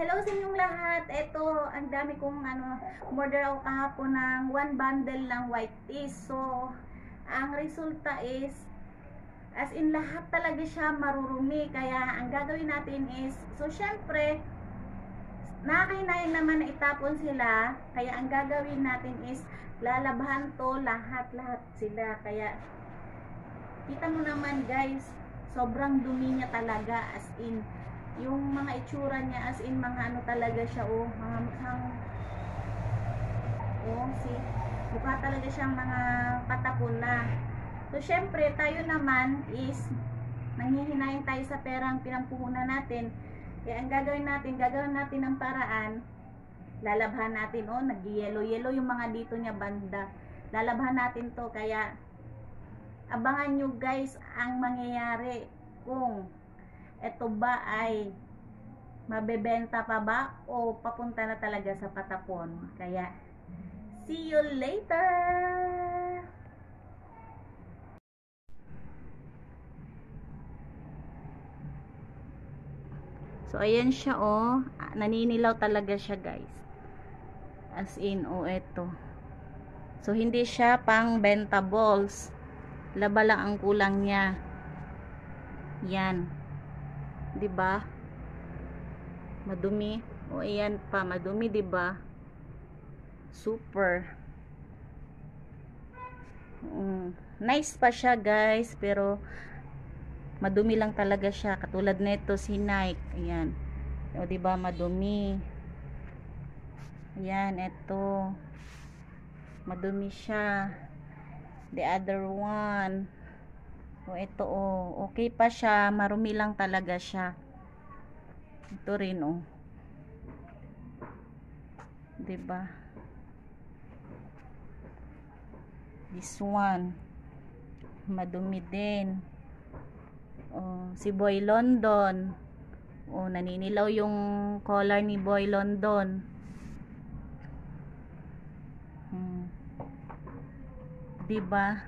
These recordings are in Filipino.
Hello sa inyong lahat. Ito, ang dami kong order ako kahapon ng 1 bundle ng white teas. So, ang resulta is as in lahat talaga siya marurumi. Kaya ang gagawin natin is, so syempre nakakahinayang naman na itapon sila. Kaya ang gagawin natin is lalabhan to lahat sila. Kaya kita mo naman guys, sobrang dumi niya talaga, as in yung mga itsura niya, as in mga ano talaga siya, mga mukhang mukha talaga siyang mga patapon na. So syempre tayo naman is nanghihinayin tayo sa perang pinampuhunan natin. Kaya ang gagawin natin ng paraan, lalabhan natin, nag-yellow yung mga dito niya banda, lalabhan natin to. Kaya abangan nyo guys ang mangyayari kung ito ba ay mabebenta pa ba o papunta na talaga sa patapon. Kaya see you later. So ayan siya, naninilaw talaga siya guys, as in ito. So hindi siya pang benta balls, laba lang ang kulang niya. Yan, 'di ba? Madumi. Ayan pa, madumi, 'di ba? Super. Nice pa siya, guys, pero madumi lang talaga siya. Katulad nito si Nike. Ayan. 'Di ba, madumi. Ayan, ito. Madumi siya. The other one, ito okay pa siya, marumi lang talaga siya. Ito rin 'di ba? This one madumi din. Si Boy London, naninilaw yung collar ni Boy London. Diba?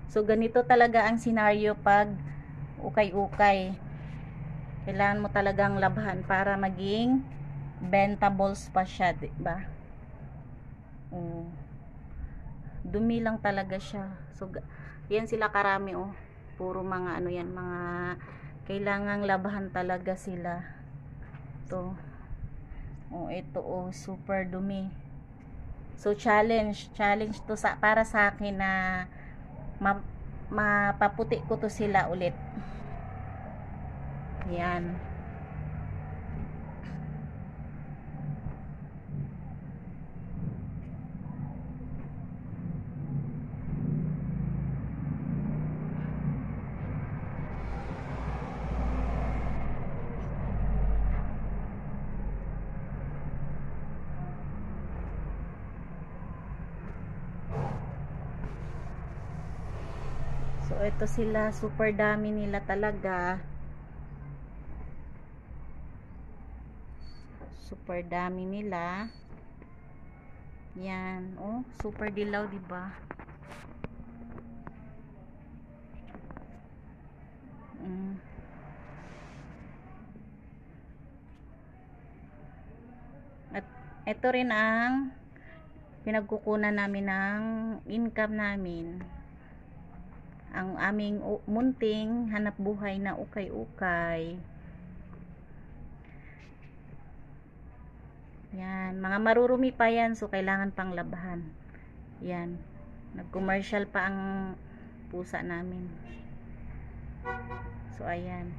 So ganito talaga ang senaryo pag ukay-ukay. Kailangan mo talagang labhan para maging bentables pa siya, diba? Dumi lang talaga siya. So yan sila karami, puro mga yan, mga kailangang labhan talaga sila. To ito super dumi. So challenge to para sa akin na mapaputi ko to sila ulit. Yan. So ito sila, super dami nila talaga. Super dami nila. Yan, super dilaw, 'di ba? At ito rin ang pinagkukunan namin ng income namin. Ang aming munting hanap buhay na ukay-ukay. Yan, mga marurumi pa yan, so kailangan pang labhan. Yan, nag-commercial pa ang pusa namin. So ayan.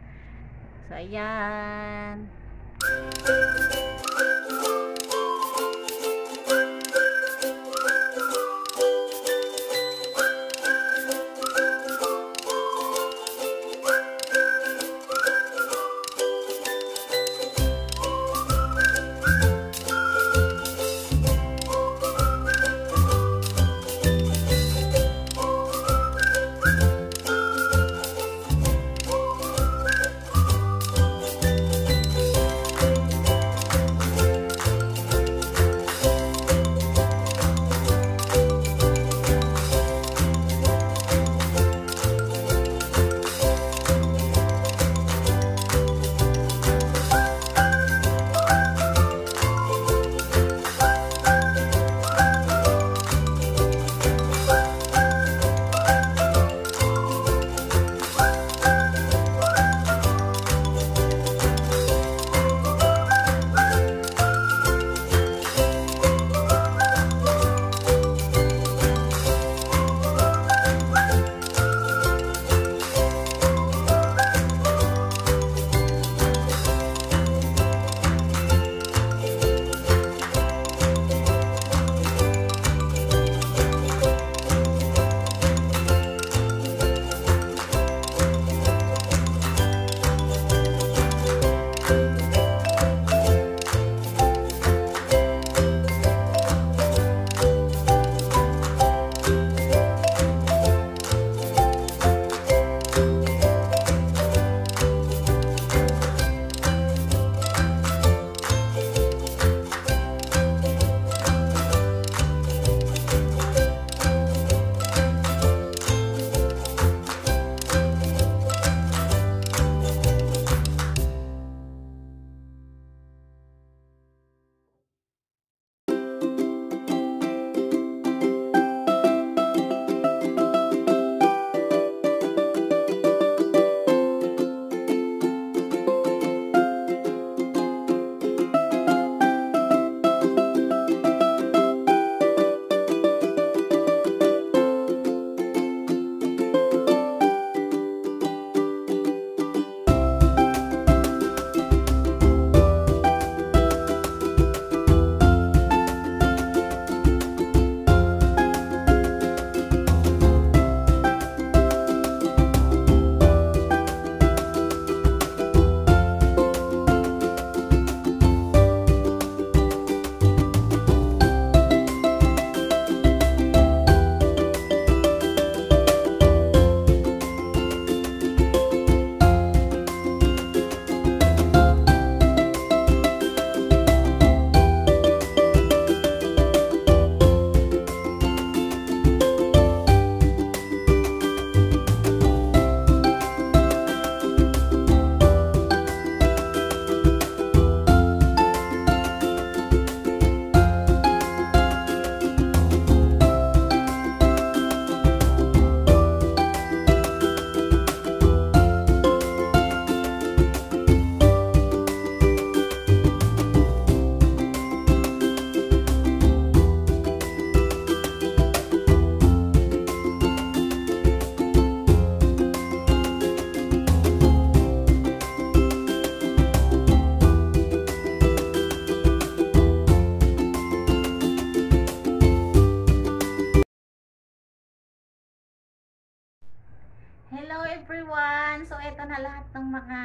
lahat ng mga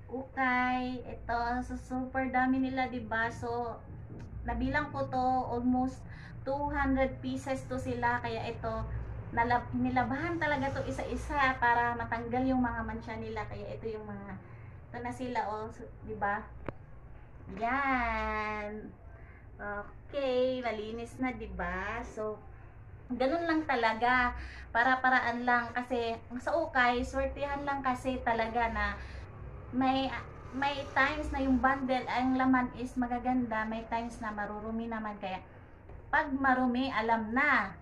ukay. Ito, so super dami nila, 'di ba? So nabilang ko to, almost 200 pieces to sila, kaya ito nilabahan talaga to isa-isa para matanggal yung mga mancha nila. Kaya ito yung mga, ito na sila, oh, 'di ba? Yan. Okay, malinis na, 'di ba? So ganun lang talaga, para-paraan lang, kasi sa ukay swertihan lang kasi talaga na may times na yung bundle, ang laman is magaganda, may times na marurumi naman, kaya pag marumi, alam na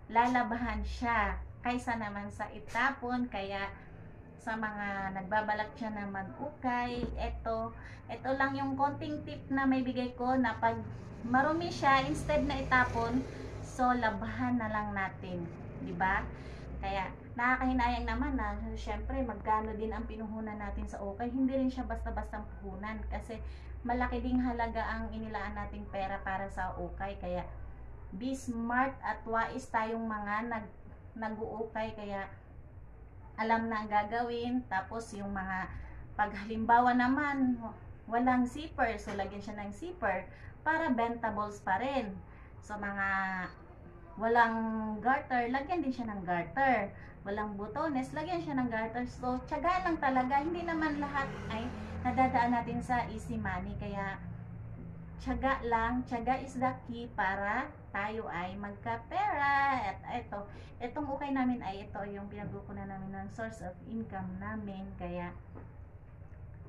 lalabahan siya kaysa naman sa itapon. Kaya sa mga nagbabalak siya na mag-ukay, ito lang yung konting tip na may bigay ko, na pag marumi siya, instead na itapon, so labahan na lang natin, 'di ba? Kaya nakakahinayang naman na syempre magkano din ang pinuhunan natin sa ukay. Hindi rin siya basta-bastang puhunan, kasi malaki ding halaga ang inilaan nating pera para sa ukay. Kaya be smart at wise tayong mga nag-uukay, kaya alam na ang gagawin. Tapos yung mga pag halimbawa naman walang zipper, so lagyan siya ng zipper para bentables pa rin. So mga walang garter, lagyan din siya ng garter. Walang butones, lagyan siya ng garter. So tiyaga lang talaga, hindi naman lahat ay nadadaan natin sa easy money. Kaya tiyaga lang, tiyaga is the key para tayo ay magkapera. At itong ukay namin ay ito yung pinagkukunan namin ng source of income namin. Kaya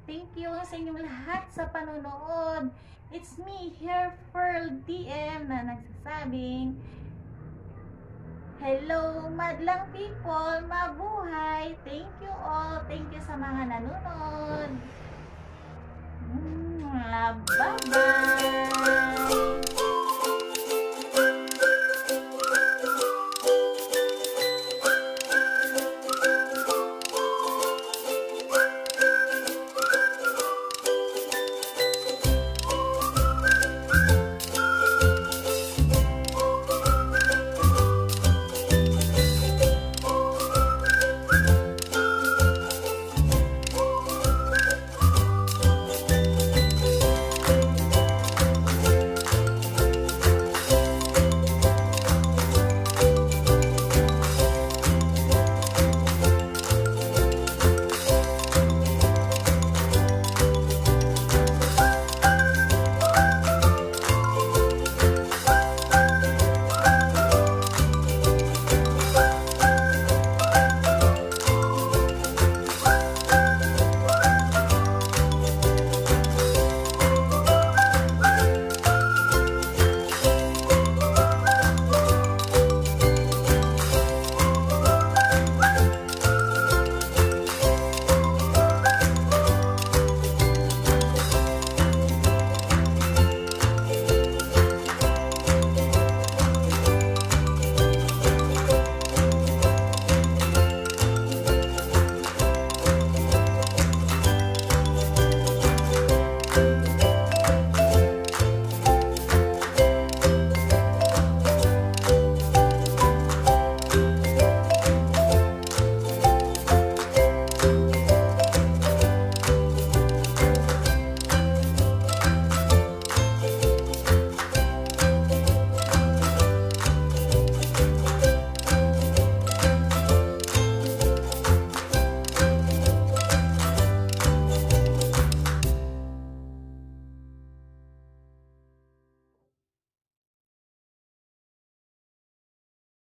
thank you sa inyong lahat sa panonood. It's me, Hair Pearl DM, na nagsasabing hello madlang people, mabuhay. Thank you all, thank you sa mga nanonood. Bye bye.